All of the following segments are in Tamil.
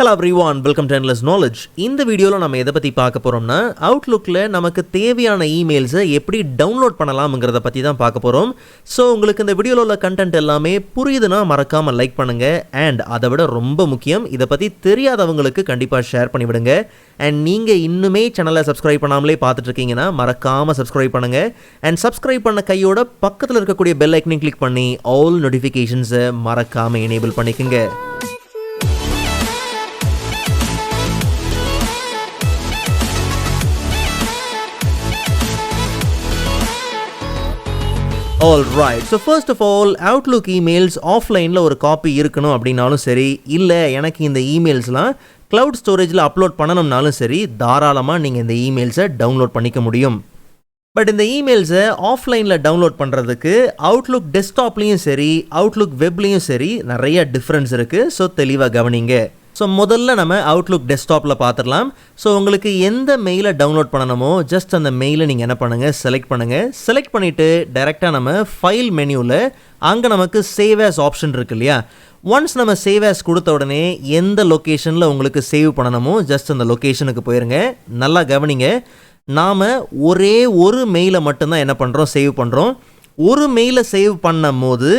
Hello everyone, welcome to Endless Knowledge. இந்த வீடியோவில் நம்ம எதை பற்றி பார்க்க போகிறோம்னா அவுட்லுக்கில் நமக்கு தேவையான இமெயில்ஸை எப்படி டவுன்லோட் பண்ணலாம்ங்கிறத பற்றி தான் பார்க்க போகிறோம். ஸோ உங்களுக்கு இந்த வீடியோவில் உள்ள கண்டென்ட் எல்லாமே புரியுதுன்னா மறக்காமல் லைக் பண்ணுங்கள். அண்ட் அதை விட ரொம்ப முக்கியம், இதை பற்றி தெரியாதவங்களுக்கு கண்டிப்பாக ஷேர் பண்ணிவிடுங்க. அண்ட் நீங்கள் இன்னுமே சேனலை சப்ஸ்கிரைப் பண்ணாமலே பார்த்துட்டு இருக்கீங்கன்னா மறக்காமல் சப்ஸ்கிரைப் பண்ணுங்கள். அண்ட் சப்ஸ்கிரைப் பண்ண கையோட பக்கத்தில் இருக்கக்கூடிய பெல் ஐக்கனையும் கிளிக் பண்ணி ஆல் நோட்டிஃபிகேஷன்ஸை மறக்காமல் எனேபிள் பண்ணிக்கோங்க. Alright, so first of all, Outlook emails ஆஃப்லைனில் ஒரு காப்பி இருக்கணும் அப்படின்னாலும் சரி, இல்லை எனக்கு இந்த இமெயில்ஸ்லாம் க்ளவுட் ஸ்டோரேஜில் அப்லோட் பண்ணணும்னாலும் சரி, தாராளமாக நீங்கள் இந்த இமெயில்ஸை டவுன்லோட் பண்ணிக்க முடியும். பட் இந்த இமெயில்ஸை ஆஃப்லைனில் டவுன்லோட் பண்ணுறதுக்கு அவுட்லுக் டெஸ்க்டாப்லேயும் சரி, அவுட்லுக் வெப்லேயும் சரி நிறைய டிஃப்ரென்ஸ் இருக்குது. ஸோ தெளிவாக கவனிங்க. ஸோ முதல்ல நம்ம அவுட்லுக் டெஸ்க்டாப்பில் பார்த்துடலாம். ஸோ உங்களுக்கு எந்த மெயிலை டவுன்லோட் பண்ணணுமோ ஜஸ்ட் அந்த மெயிலை நீங்கள் என்ன பண்ணுங்கள், செலக்ட் பண்ணுங்கள். செலக்ட் பண்ணிவிட்டு டைரெக்டாக நம்ம ஃபைல் மெனுவில் அங்கே நமக்கு சேவ் ஆஸ் ஆப்ஷன் இருக்கு இல்லையா. ஒன்ஸ் நம்ம சேவ் ஆஸ் கொடுத்த உடனே எந்த லொக்கேஷனில் உங்களுக்கு சேவ் பண்ணணுமோ ஜஸ்ட் அந்த லொக்கேஷனுக்கு போயிருங்க. நல்லா கவனிங்க, நாம் ஒரே ஒரு மெயிலை மட்டும்தான் என்ன பண்ணுறோம், சேவ் பண்ணுறோம். ஒரு மெயிலை சேவ் பண்ணும் போது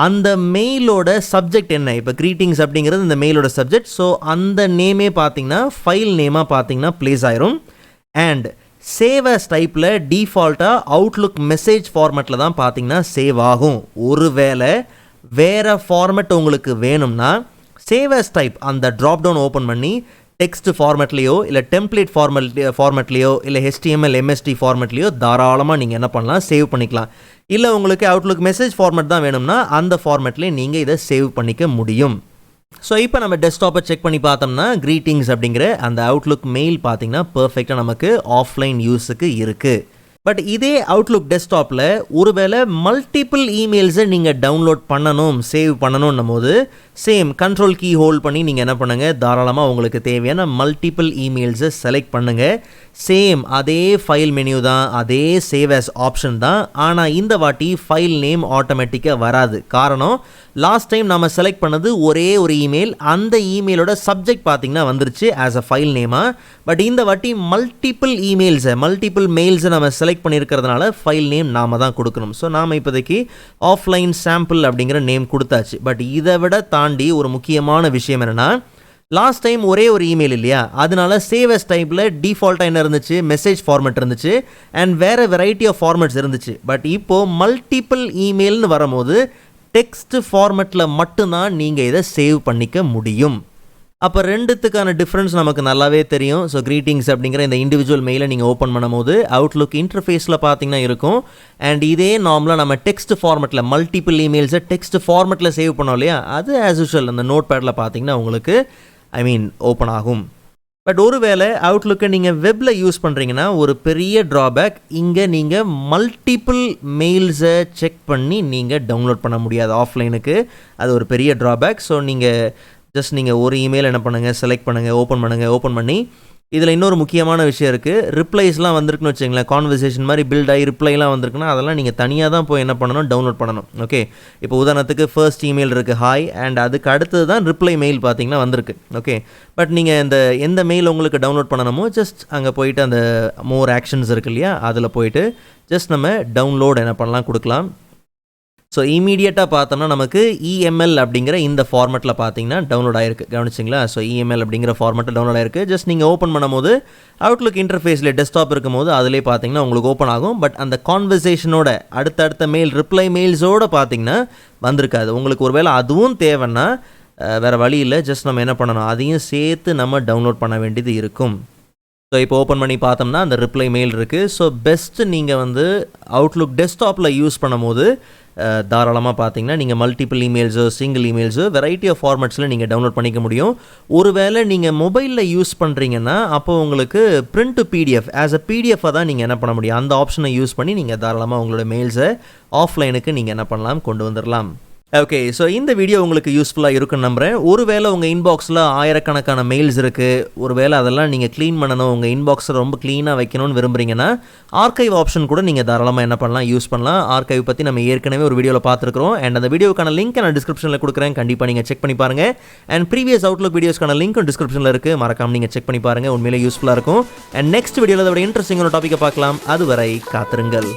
அந்த மெயிலோட சப்ஜெக்ட் என்ன, இப்போ க்ரீட்டிங்ஸ் அப்படிங்கிறது இந்த மெயிலோட சப்ஜெக்ட். ஸோ அந்த நேமே பார்த்தீங்கன்னா ஃபைல் நேமாக பார்த்தீங்கன்னா ப்ளேஸ் ஆயிரும். அண்ட் சேவ் ஆஸ் டைப்பில் டிஃபால்ட்டாக அவுட்லுக் மெசேஜ் ஃபார்மேட்டில் தான் பார்த்தீங்கன்னா சேவ் ஆகும். ஒருவேளை வேறு ஃபார்மேட் உங்களுக்கு வேணும்னா சேவ் ஆஸ் டைப் அந்த ட்ராப் டவுன் ஓப்பன் பண்ணி டெக்ஸ்ட் ஃபார்மேட்லேயோ இல்லை டெம்ப்ளேட் ஃபார்மேட்லேயோ இல்லை HTML MST ஃபார்மேட்லேயோ தாராளமாக நீங்கள் என்ன பண்ணலாம், சேவ் பண்ணிக்கலாம். இல்லை உங்களுக்கு அவுட்லுக் மெசேஜ் ஃபார்மேட் தான் வேணும்னா அந்த ஃபார்மேட்லேயே நீங்கள் இதை சேவ் பண்ணிக்க முடியும். ஸோ இப்போ நம்ம டெஸ்க்டாப்பை செக் பண்ணி பார்த்தோம்னா க்ரீட்டிங்ஸ் அப்படிங்கிற அந்த அவுட்லுக் மெயில் பார்த்தீங்கன்னா பர்ஃபெக்டாக நமக்கு ஆஃப்லைன் யூஸுக்கு இருக்குது. பட் இதே அவுட்லுக் டெஸ்க்டாப்பில் ஒருவேளை மல்டிபிள் இமெயில்ஸை நீங்கள் டவுன்லோட் பண்ணணும், சேவ் பண்ணணும்னும் போது சேம் கண்ட்ரோல் கீ ஹோல்ட் பண்ணி நீங்கள் என்ன பண்ணுங்கள், தாராளமாக உங்களுக்கு தேவையான மல்டிபிள் இமெயில்ஸை செலக்ட் பண்ணுங்கள். சேம் அதே ஃபைல் மெனு தான், அதே சேவ் ஆஸ் ஆப்ஷன் தான். ஆனால் இந்த வாட்டி ஃபைல் நேம் ஆட்டோமேட்டிக்காக வராது. காரணம், லாஸ்ட் டைம் நம்ம செலக்ட் பண்ணது ஒரே ஒரு இமெயில், அந்த இமெயிலோட சப்ஜெக்ட் பார்த்தீங்கன்னா வந்துருச்சு ஆஸ் அ ஃபைல் நேமாக. பட் இந்த வாட்டி மல்டிபிள் இமெயில்ஸை மல்டிபிள் மெயில்ஸை நம்ம செலக்ட் பண்ணியிருக்கிறதுனால ஃபைல் நேம் நாம் தான் கொடுக்கணும். ஸோ நாம் இப்போதைக்கு ஆஃப்லைன் சாம்பிள் அப்படிங்கிற நேம் கொடுத்தாச்சு. பட் இதை விட தாண்டி ஒரு முக்கியமான விஷயம் என்னென்னா, லாஸ்ட் டைம் ஒரே ஒரு இமெயில் இல்லையா, அதனால சேவ் அஸ் டைப்பில் டிஃபால்ட்டாக என்ன இருந்துச்சு, மெசேஜ் ஃபார்மேட் இருந்துச்சு அண்ட் வேறு வெரைட்டி ஆஃப் ஃபார்மேட்ஸ் இருந்துச்சு. பட் இப்போது மல்டிபிள் இமெயில்னு வரும்போது டெக்ஸ்ட் ஃபார்மேட்டில் மட்டும்தான் நீங்கள் இதை சேவ் பண்ணிக்க முடியும். அப்போ ரெண்டுத்துக்கான டிஃப்ரென்ஸ் நமக்கு நல்லாவே தெரியும். ஸோ க்ரீட்டிங்ஸ் அப்படிங்கிற இந்த இண்டிவிஜுவல் மெயிலை நீங்கள் ஓப்பன் பண்ணும்போது அவுட்லுக் இன்டர்ஃபேஸில் பார்த்தீங்கன்னா இருக்கும். அண்ட் இதே நார்மலாக நம்ம டெக்ஸ்ட் ஃபார்மேட்டில் மல்டிபிள் இமெயில்ஸை டெக்ஸ்ட் ஃபார்மேட்டில் சேவ் பண்ணோம் இல்லையா, அது ஆஸ் யூஷுவல் அந்த நோட் பேடில் பார்த்தீங்கன்னா உங்களுக்கு ஓப்பன் ஆகும். பட் ஒருவேளை அவுட்லுக்கை நீங்கள் வெப்பில் யூஸ் பண்ணுறீங்கன்னா ஒரு பெரிய ட்ராபேக், இங்கே நீங்கள் மல்டிபிள் மெயில்ஸை செக் பண்ணி நீங்கள் டவுன்லோட் பண்ண முடியாது ஆஃப்லைனுக்கு. அது ஒரு பெரிய ட்ராபேக். ஸோ நீங்கள் ஒரு இமெயில் என்ன பண்ணுங்கள், செலக்ட் பண்ணுங்கள், ஓப்பன் பண்ணி இதில் இன்னொரு முக்கியமான விஷயம் இருக்குது. ரிப்ளைஸ்லாம் வந்திருக்குன்னு வச்சுங்களேன், கான்வர்சேஷன் மாதிரி பில்ட் ஆகி ரிப்ளைலாம் வந்திருக்குன்னா அதெல்லாம் நீங்கள் தனியாக தான் போய் என்ன பண்ணணும், டவுன்லோட் பண்ணணும். ஓகே, இப்போ உதாரணத்துக்கு ஃபர்ஸ்ட் இமெயில் இருக்குது ஹாய், அண்ட் அதுக்கு அடுத்தது தான் ரிப்ளை மெயில் பார்த்தீங்கன்னா வந்திருக்கு. ஓகே, பட் நீங்கள் எந்த மெயில் உங்களுக்கு டவுன்லோட் பண்ணணுமோ ஜஸ்ட் அங்கே போயிட்டு அந்த மோர் ஆக்ஷன்ஸ் இருக்கு இல்லையா, அதில் போயிட்டு ஜஸ்ட் நம்ம டவுன்லோட் என்ன பண்ணலாம், கொடுக்கலாம். ஸோ இமீடியட்டாக பார்த்தோம்னா நமக்கு EML அப்படிங்கிற இந்த ஃபார்மேட்டில் பார்த்தீங்கன்னா டவுன்லோட் ஆகிருக்கு. கவனிச்சிங்களா? ஸோ EML அப்படிங்கிற ஃபார்மேட்டில் டவுன்லோட் ஆகிருக்கு. ஜஸ்ட் நீங்கள் ஓப்பன் பண்ணும்போது அவுட்லுக் இன்டர்ஃபேஸில் டெஸ்க்டாப் இருக்கும் போது அதிலே பார்த்தீங்கன்னா உங்களுக்கு ஓப்பன் ஆகும். பட் அந்த கான்வர்சேஷனோட அடுத்த மெயில் ரிப்ளை மெயில்ஸோடு பார்த்தீங்கன்னா வந்திருக்காது. உங்களுக்கு ஒருவேளை அதுவும் தேவைன்னா வேறு வழி இல்லை, ஜஸ்ட் நம்ம என்ன பண்ணணும், அதையும் சேர்த்து நம்ம டவுன்லோட் பண்ண வேண்டியது இருக்கும். ஸோ இப்போ ஓப்பன் பண்ணி பார்த்தோம்னா அந்த ரிப்ளை மெயில் இருக்குது. ஸோ பெஸ்ட்டு நீங்கள் அவுட்லுக் டெஸ்க்டாப்பில் யூஸ் பண்ணும்போது தாராளமாக பார்த்தீங்கன்னா நீங்கள் மல்டிபிள் இமெயில்ஸோ சிங்கிள் இமெயில்ஸோ வெரைட்டி ஆஃப் ஃபார்மேட்ஸில் நீங்கள் டவுன்லோட் பண்ணிக்க முடியும். ஒருவேளை நீங்கள் மொபைலில் யூஸ் பண்ணுறீங்கன்னா அப்போ உங்களுக்கு print to PDF as a பிடிஎஃபாக தான் நீங்கள் என்ன பண்ண முடியும். அந்த ஆப்ஷனை யூஸ் பண்ணி நீங்கள் தாராளமாக உங்களோட மெயில்ஸை ஆஃப்லைனுக்கு நீங்கள் என்ன பண்ணலாம், கொண்டு வந்துடலாம். ஓகே, ஸோ இந்த வீடியோ உங்களுக்கு யூஸ்ஃபுல்லாக இருக்குன்னு நம்புகிறேன். ஒருவேளை உங்கள் இன்பாக்ஸில் ஆயிரக்கணக்கான மெயில்ஸ் இருக்குது, ஒருவேளை அதெல்லாம் நீங்கள் க்ளீன் பண்ணணும், உங்கள் இன்பாக்ஸை ரொம்ப க்ளீனாக வைக்கணும்னு விரும்புகிறீங்கன்னா ஆர்கைவ் ஆப்ஷன் கூட நீங்கள் தாராளமாக என்ன பண்ணலாம், யூஸ் பண்ணலாம். ஆர்கைவ் பற்றி நம்ம ஏற்கனவே ஒரு வீடியோவில் பார்த்துருக்குறோம். அண்ட் அந்த வீடியோக்கான லிங்க் நான் டிஸ்கிரிப்ஷனில் கொடுக்குறேன், கண்டிப்பாக நீங்கள் செக் பண்ணி பாருங்கள். அண்ட் ப்ரீவியஸ் அவுட்லுக் வீடியோஸ்க்கான லிங்க்கும் டிஸ்கிரிப்ஷனில் இருக்குது, மறக்காமல் நீங்கள் செக் பண்ணி பாருங்கள், உண்மையிலே யூஸ்ஃபுல்லாக இருக்கும். அண்ட் நெக்ஸ்ட் வீடியோவில் அதோட இன்ட்ரெஸ்டிங்கான டாப்பிக்கை பார்க்கலாம். அதுவரை காத்திருங்கள்.